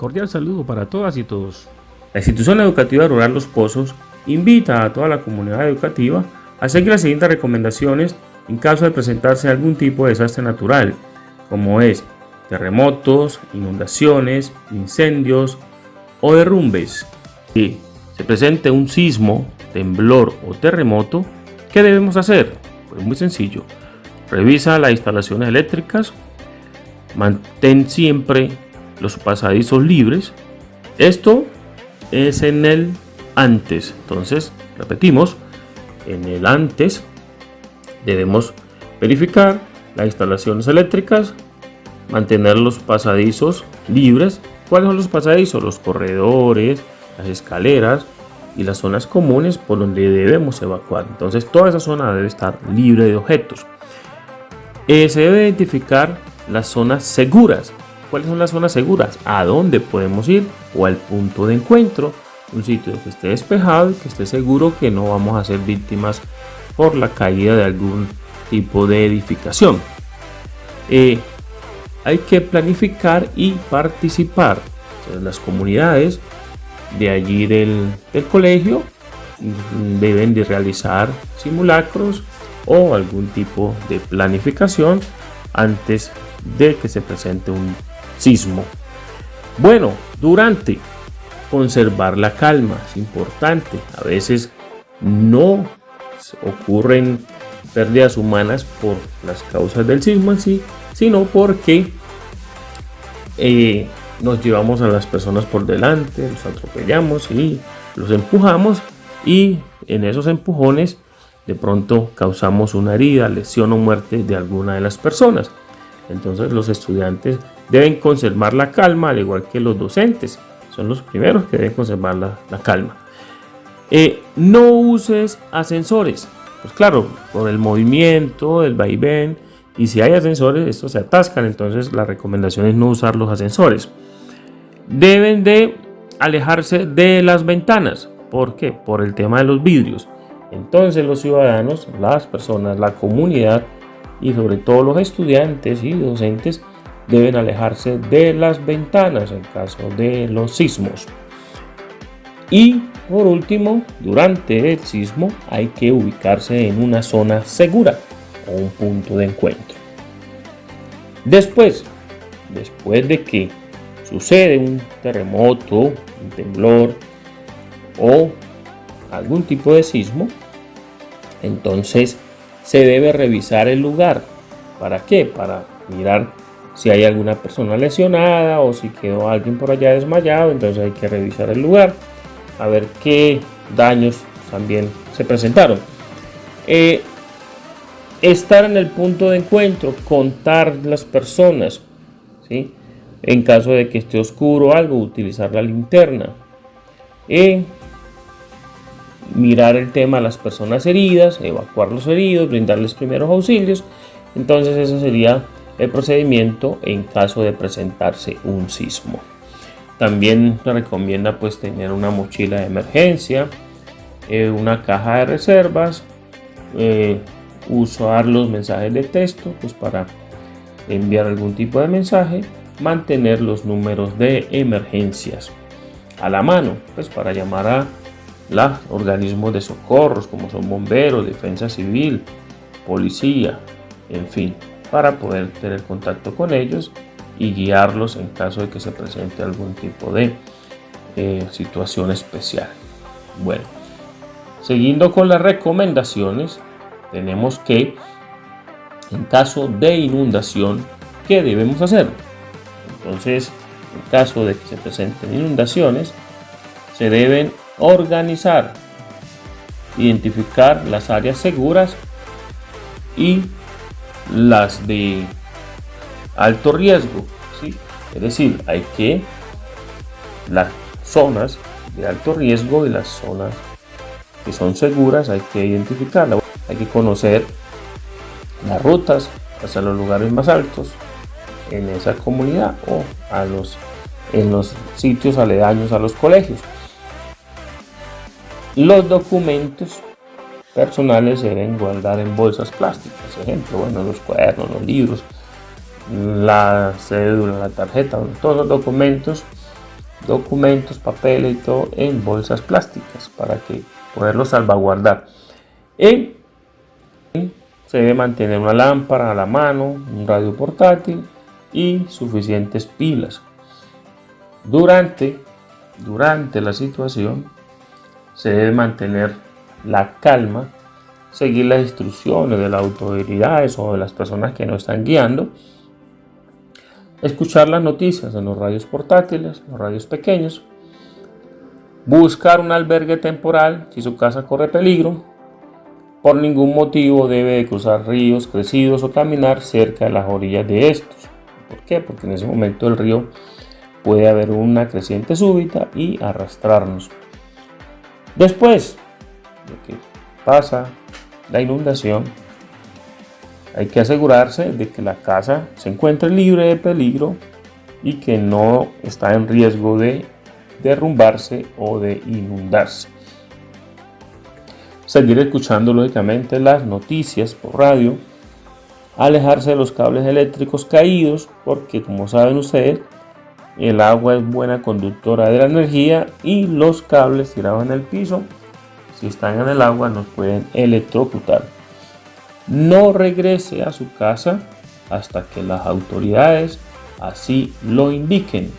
Cordial saludo para todas y todos. La institución educativa rural Los Pozos invita a toda la comunidad educativa a seguir las siguientes recomendaciones en caso de presentarse algún tipo de desastre natural, como es terremotos, inundaciones, incendios o derrumbes. Si se presente un sismo, temblor o terremoto, ¿qué debemos hacer? Pues muy sencillo. Revisa las instalaciones eléctricas, mantén siempre los pasadizos libres. Esto es en el antes. Entonces, repetimos, en el antes debemos verificar las instalaciones eléctricas, mantener los pasadizos libres. ¿Cuáles son los pasadizos? Los corredores, las escaleras y las zonas comunes por donde debemos evacuar. Entonces, toda esa zona debe estar libre de objetos. Se debe identificar las zonas seguras. ¿Cuáles son las zonas seguras? ¿A dónde podemos ir? O al punto de encuentro. Un sitio que esté despejado y que esté seguro que no vamos a ser víctimas por la caída de algún tipo de edificación. Hay que planificar y participar. Entonces, las comunidades de allí del colegio deben de realizar simulacros o algún tipo de planificación antes de que se presente un sismo. Bueno, durante conservar la calma es importante. A veces no ocurren pérdidas humanas por las causas del sismo en sí, sino porque nos llevamos a las personas por delante, los atropellamos y los empujamos, y en esos empujones de pronto causamos una herida, lesión o muerte de alguna de las personas. Entonces los estudiantes deben conservar la calma, al igual que los docentes. Son los primeros que deben conservar la calma. No uses ascensores. Pues claro, por el movimiento, el vaivén, y si hay ascensores, estos se atascan. Entonces la recomendación es no usar los ascensores. Deben de alejarse de las ventanas. ¿Por qué? Por el tema de los vidrios. Entonces los ciudadanos, las personas, la comunidad y sobre todo los estudiantes y docentes deben alejarse de las ventanas en caso de los sismos. Y por último, durante el sismo hay que ubicarse en una zona segura o un punto de encuentro. Después de que sucede un terremoto, un temblor o algún tipo de sismo, entonces se debe revisar el lugar. ¿Para qué? Para mirar si hay alguna persona lesionada o si quedó alguien por allá desmayado. Entonces hay que revisar el lugar a ver qué daños también se presentaron. Estar en el punto de encuentro, contar las personas, ¿sí? En caso de que esté oscuro o algo, utilizar la linterna. Mirar el tema de las personas heridas, evacuar los heridos, brindarles primeros auxilios. Entonces ese sería el procedimiento en caso de presentarse un sismo. También se recomienda pues tener una mochila de emergencia, una caja de reservas, usar los mensajes de texto pues para enviar algún tipo de mensaje, mantener los números de emergencias a la mano pues para llamar a los organismos de socorros como son bomberos, defensa civil, policía, en fin, para poder tener contacto con ellos y guiarlos en caso de que se presente algún tipo de situación especial. Bueno, siguiendo con las recomendaciones, tenemos que en caso de inundación, ¿qué debemos hacer? Entonces, en caso de que se presenten inundaciones, se deben organizar, identificar las áreas seguras y las de alto riesgo, ¿sí? Es decir, hay que las zonas de alto riesgo y las zonas que son seguras hay que identificarlas. Hay que conocer las rutas hacia los lugares más altos en esa comunidad o en los sitios aledaños a los colegios. Los documentos personales se deben guardar en bolsas plásticas, por ejemplo, los cuadernos, los libros, la cédula, la tarjeta, todos los documentos documentos, papeles y todo en bolsas plásticas para que poderlos salvaguardar. Y se debe mantener una lámpara a la mano, un radio portátil y suficientes pilas. Durante la situación se debe mantener la calma, seguir las instrucciones de las autoridades o de las personas que nos están guiando, escuchar las noticias en los radios portátiles, los radios pequeños, buscar un albergue temporal si su casa corre peligro. Por ningún motivo debe de cruzar ríos crecidos o caminar cerca de las orillas de estos. ¿Por qué? Porque en ese momento el río puede haber una creciente súbita y arrastrarnos. Después de que pasa la inundación, hay que asegurarse de que la casa se encuentre libre de peligro y que no está en riesgo de derrumbarse o de inundarse. Seguir escuchando lógicamente las noticias por radio, alejarse de los cables eléctricos caídos, porque como saben ustedes, el agua es buena conductora de la energía y los cables tirados en el piso, si están en el agua, nos pueden electrocutar. No regrese a su casa hasta que las autoridades así lo indiquen.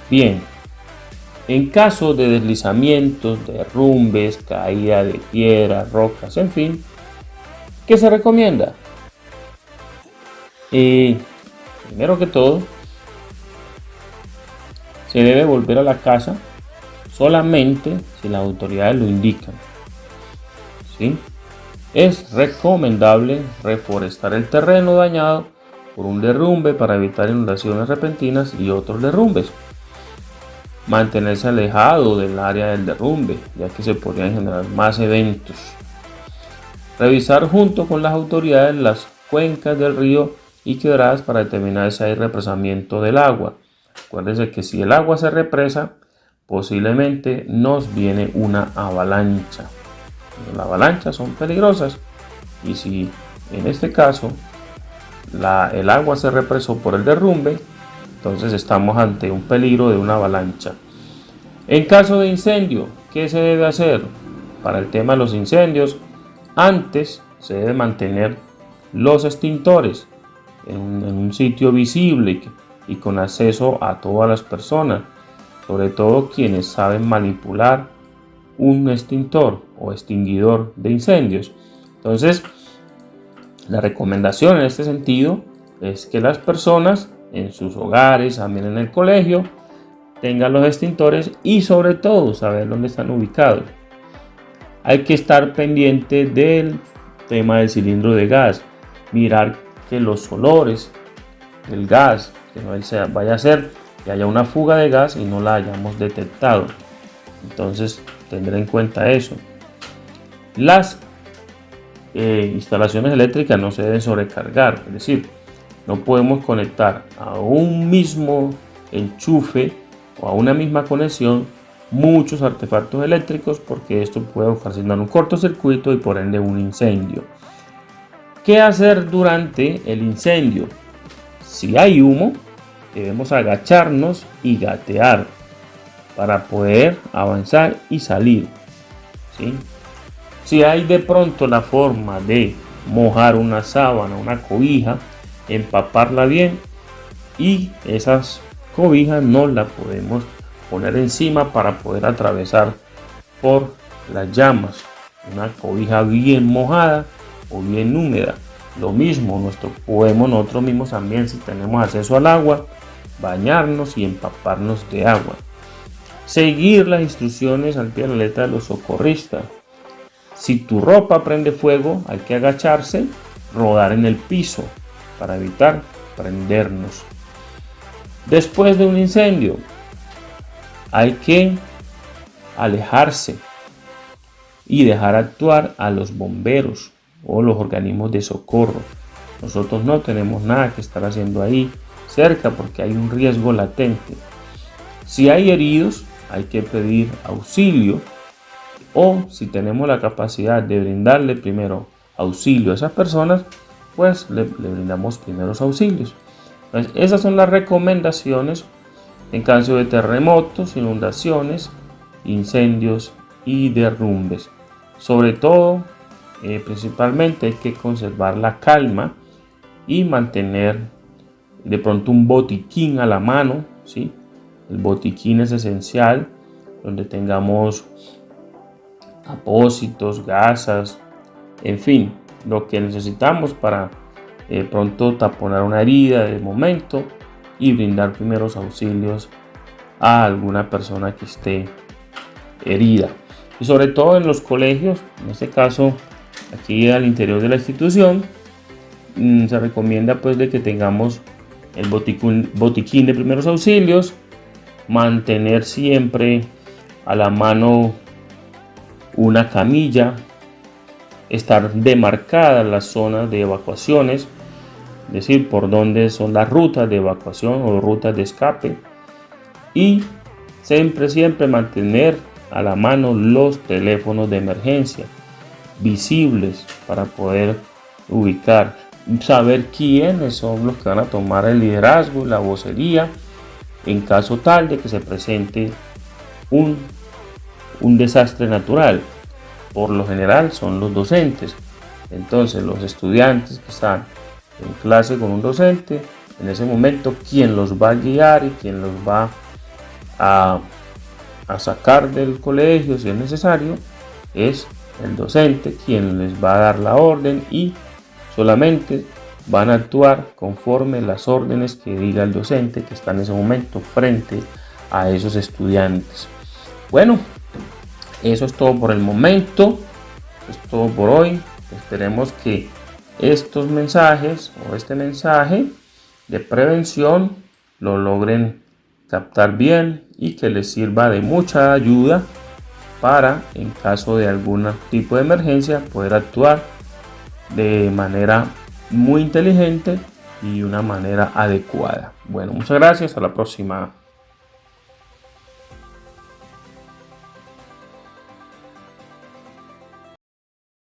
Bien, en caso de deslizamientos, derrumbes, caída de piedras, rocas, en fin, ¿qué se recomienda? Primero que todo, se debe volver a la casa solamente si las autoridades lo indican. ¿Sí? Es recomendable reforestar el terreno dañado por un derrumbe para evitar inundaciones repentinas y otros derrumbes. Mantenerse alejado del área del derrumbe, ya que se podrían generar más eventos. Revisar junto con las autoridades las cuencas del río y quebradas para determinar si hay represamiento del agua. Acuérdense que si el agua se represa, posiblemente nos viene una avalancha. Las avalanchas son peligrosas y si en este caso el agua se represó por el derrumbe, entonces estamos ante un peligro de una avalancha. En caso de incendio, ¿qué se debe hacer? Para el tema de los incendios, antes se debe mantener los extintores en un sitio visible y con acceso a todas las personas, sobre todo quienes saben manipular un extintor o extinguidor de incendios. Entonces, la recomendación en este sentido es que las personas en sus hogares, también en el colegio, tengan los extintores y sobre todo saber dónde están ubicados. Hay que estar pendiente del tema del cilindro de gas, mirar que los olores del gas, que no vaya a ser que haya una fuga de gas y no la hayamos detectado. Entonces tendré en cuenta eso. Las instalaciones eléctricas no se deben sobrecargar, es decir, no podemos conectar a un mismo enchufe o a una misma conexión muchos artefactos eléctricos, porque esto puede ocasionar un cortocircuito y por ende un incendio. ¿Qué hacer durante el incendio? Si hay humo, debemos agacharnos y gatear para poder avanzar y salir. ¿Sí? Si hay de pronto la forma de mojar una sábana, una cobija, empaparla bien, y esas cobijas no las podemos poner encima para poder atravesar por las llamas. Una cobija bien mojada o bien húmeda. Lo mismo podemos nosotros mismos también, si tenemos acceso al agua, bañarnos y empaparnos de agua. Seguir las instrucciones al pie de la letra de los socorristas. Si tu ropa prende fuego, hay que agacharse, rodar en el piso para evitar prendernos. Después de un incendio, hay que alejarse y dejar actuar a los bomberos o los organismos de socorro. Nosotros no tenemos nada que estar haciendo ahí cerca porque hay un riesgo latente. Si hay heridos, hay que pedir auxilio, o si tenemos la capacidad de brindarle primero auxilio a esas personas, pues le brindamos primeros auxilios. Entonces, esas son las recomendaciones en caso de terremotos, inundaciones, incendios y derrumbes. Sobre todo, principalmente hay que conservar la calma y mantener de pronto un botiquín a la mano, ¿sí? El botiquín es esencial, donde tengamos apósitos, gasas, en fin, lo que necesitamos para pronto taponar una herida de momento y brindar primeros auxilios a alguna persona que esté herida. Y sobre todo en los colegios, en este caso aquí al interior de la institución, se recomienda pues de que tengamos el botiquín de primeros auxilios, mantener siempre a la mano una camilla, estar demarcadas las zonas de evacuaciones, es decir, por dónde son las rutas de evacuación o rutas de escape, y siempre mantener a la mano los teléfonos de emergencia visibles para poder ubicar, saber quiénes son los que van a tomar el liderazgo, la vocería en caso tal de que se presente un desastre natural. Por lo general son los docentes. Entonces los estudiantes que están en clase con un docente, en ese momento quien los va a guiar y quien los va a sacar del colegio si es necesario es el docente, quien les va a dar la orden y solamente van a actuar conforme las órdenes que diga el docente que está en ese momento frente a esos estudiantes. Bueno, eso es todo por el momento, es todo por hoy. Esperemos que estos mensajes o este mensaje de prevención lo logren captar bien y que les sirva de mucha ayuda para, en caso de algún tipo de emergencia, poder actuar de manera muy inteligente y una manera adecuada. Bueno, muchas gracias, a la próxima.